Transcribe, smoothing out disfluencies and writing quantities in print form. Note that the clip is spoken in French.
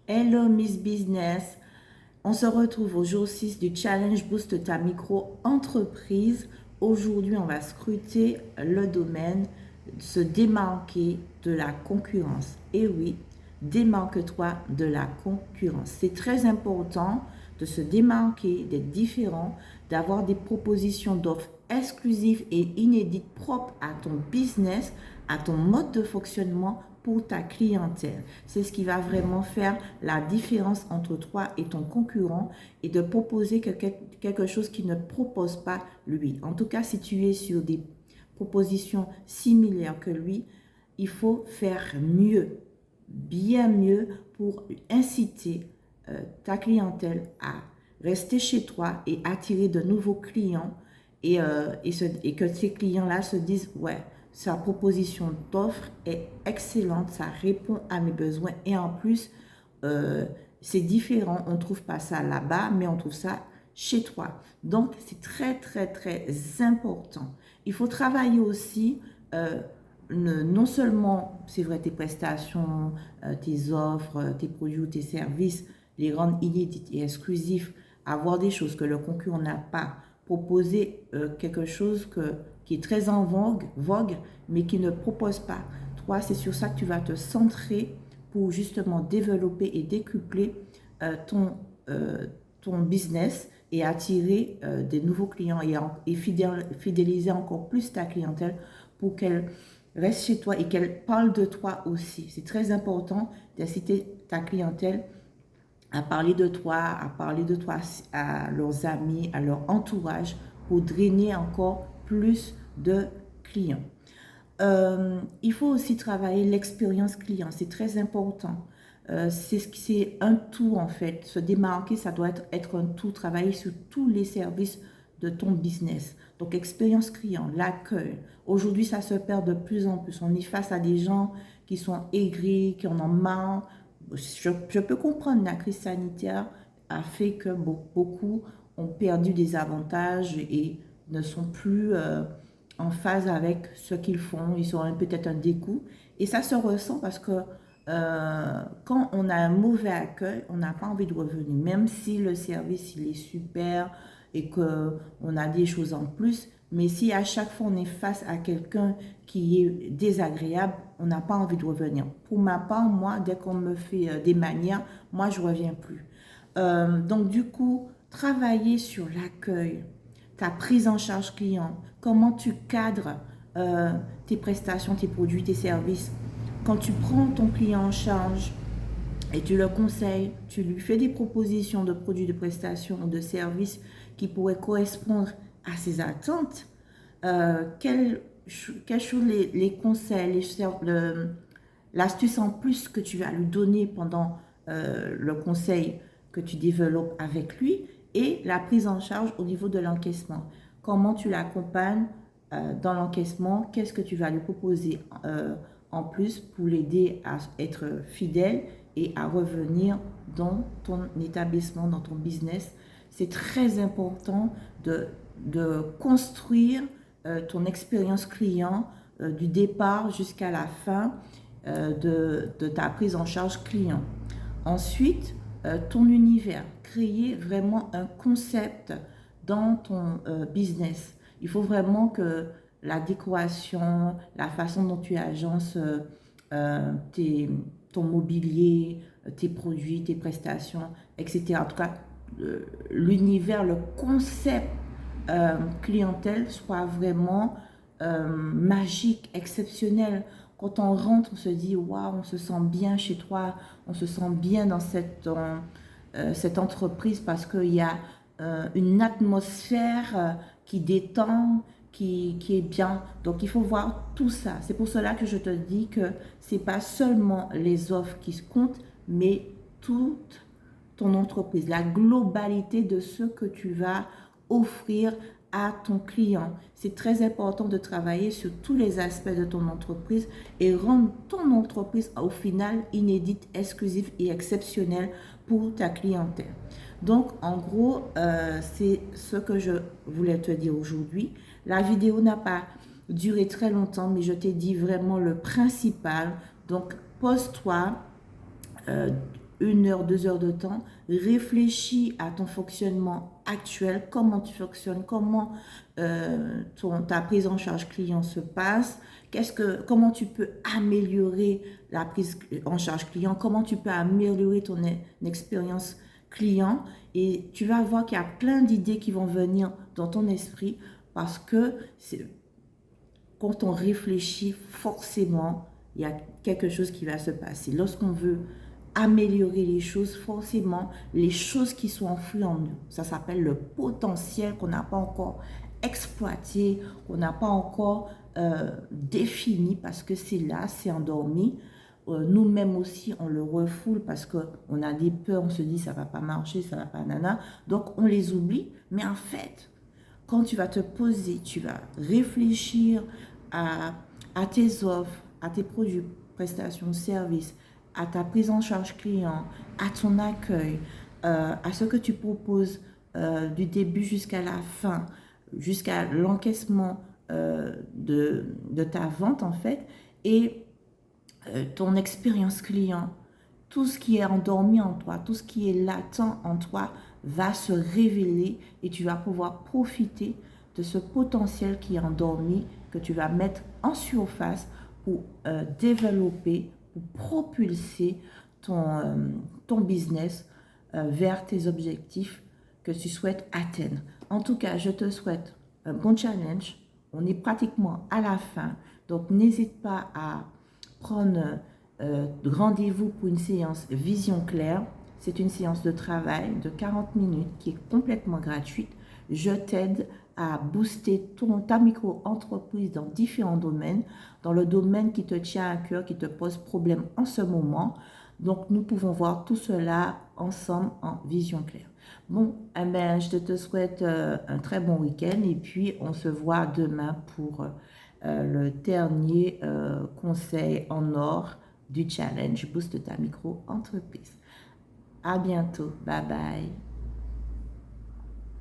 Hello Miss Business, on se retrouve au jour 6 du challenge Boost ta micro-entreprise. Aujourd'hui, on va scruter le domaine se démarquer de la concurrence. Et oui, démarque-toi de la concurrence. C'est très important de se démarquer, d'être différent, d'avoir des propositions d'offres exclusives et inédites propres à ton business, à ton mode de fonctionnement pour ta clientèle. C'est ce qui va vraiment faire la différence entre toi et ton concurrent et de proposer quelque chose qu'il ne propose pas lui. En tout cas, si tu es sur des propositions similaires que lui, il faut faire mieux, bien mieux pour inciter ta clientèle à rester chez toi et attirer de nouveaux clients et que ces clients-là se disent, ouais, sa proposition d'offre est excellente, ça répond à mes besoins et en plus, c'est différent, on ne trouve pas ça là-bas, mais on trouve ça chez toi. Donc, c'est très, très, très important. Il faut travailler aussi, non seulement, c'est vrai, tes prestations, tes offres, tes produits ou tes services, les rendre inédites et exclusifs, avoir des choses que le concurrent n'a pas, proposer quelque chose qui est très en vogue, mais qui ne propose pas. Toi, c'est sur ça que tu vas te centrer pour justement développer et décupler ton business et attirer des nouveaux clients et fidéliser encore plus ta clientèle pour qu'elle reste chez toi et qu'elle parle de toi aussi. C'est très important d'inciter ta clientèle à parler de toi à leurs amis, à leur entourage pour drainer encore plus de clients. Il faut aussi travailler l'expérience client, c'est très important. C'est un tout en fait. Se démarquer, ça doit être un tout, travailler sur tous les services de ton business. Donc, expérience client, l'accueil. Aujourd'hui, ça se perd de plus en plus. On est face à des gens qui sont aigris, qui en ont marre. Je peux comprendre, la crise sanitaire a fait que beaucoup ont perdu des avantages et ne sont plus en phase avec ce qu'ils font. Ils ont peut-être un dégoût. Et ça se ressent parce que quand on a un mauvais accueil, on n'a pas envie de revenir. Même si le service, il est super et qu'on a des choses en plus. Mais si à chaque fois on est face à quelqu'un qui est désagréable, on n'a pas envie de revenir. Pour ma part, moi, dès qu'on me fait des manières, moi, je ne reviens plus. Donc, du coup, travailler sur l'accueil, ta prise en charge client, comment tu cadres tes prestations, tes produits, tes services. Quand tu prends ton client en charge et tu le conseilles, tu lui fais des propositions de produits, de prestations, de services qui pourraient correspondre à ses attentes, quels sont les conseils, l'astuce en plus que tu vas lui donner pendant le conseil que tu développes avec lui et la prise en charge au niveau de l'encaissement. Comment tu l'accompagnes dans l'encaissement, qu'est-ce que tu vas lui proposer en plus pour l'aider à être fidèle et à revenir dans ton établissement, dans ton business. C'est très important de construire ton expérience client du départ jusqu'à la fin de ta prise en charge client. Ensuite, ton univers, créer vraiment un concept dans ton business. Il faut vraiment que la décoration, la façon dont tu agences ton mobilier, tes produits, tes prestations, etc. En tout cas, l'univers, le concept clientèle soit vraiment magique, exceptionnel. Quand on rentre, on se dit waouh, on se sent bien chez toi, on se sent bien dans cette entreprise parce qu'il y a une atmosphère qui détend, qui est bien. Donc il faut voir tout ça. C'est pour cela que je te dis que c'est pas seulement les offres qui se comptent, mais toute ton entreprise, la globalité de ce que tu vas offrir à ton client. C'est très important de travailler sur tous les aspects de ton entreprise et rendre ton entreprise au final inédite, exclusive et exceptionnelle pour ta clientèle. Donc, en gros, c'est ce que je voulais te dire aujourd'hui. La vidéo n'a pas duré très longtemps, mais je t'ai dit vraiment le principal. Donc, pose-toi, 1 heure, 2 heures de temps, réfléchis à ton fonctionnement actuel, comment tu fonctionnes, comment ta prise en charge client se passe, comment tu peux améliorer la prise en charge client, comment tu peux améliorer ton expérience client, et tu vas voir qu'il y a plein d'idées qui vont venir dans ton esprit parce que quand on réfléchit, forcément, il y a quelque chose qui va se passer. Lorsqu'on veut améliorer les choses, forcément, les choses qui sont enfouies en nous, ça s'appelle le potentiel qu'on n'a pas encore exploité, qu'on n'a pas encore défini parce que c'est là, c'est endormi. Nous-mêmes aussi, on le refoule parce qu'on a des peurs, on se dit ça va pas marcher, ça va pas nana. Donc, on les oublie. Mais en fait, quand tu vas te poser, tu vas réfléchir à, à tes offres, à tes produits, prestations, services, à ta prise en charge client, à ton accueil, à ce que tu proposes du début jusqu'à la fin, jusqu'à l'encaissement de ta vente en fait, et ton expérience client, tout ce qui est endormi en toi, tout ce qui est latent en toi va se révéler et tu vas pouvoir profiter de ce potentiel qui est endormi que tu vas mettre en surface pour développer, pour propulser ton business vers tes objectifs que tu souhaites atteindre. En tout cas, je te souhaite un bon challenge. On est pratiquement à la fin, donc n'hésite pas à prendre rendez-vous pour une séance Vision Claire. C'est une séance de travail de 40 minutes qui est complètement gratuite. Je t'aide à booster ta micro-entreprise dans différents domaines, dans le domaine qui te tient à cœur, qui te pose problème en ce moment. Donc, nous pouvons voir tout cela ensemble en Vision Claire. Bon, eh ben, je te souhaite un très bon week-end et puis on se voit demain pour le dernier conseil en or du challenge Booste ta micro-entreprise. À bientôt. Bye bye.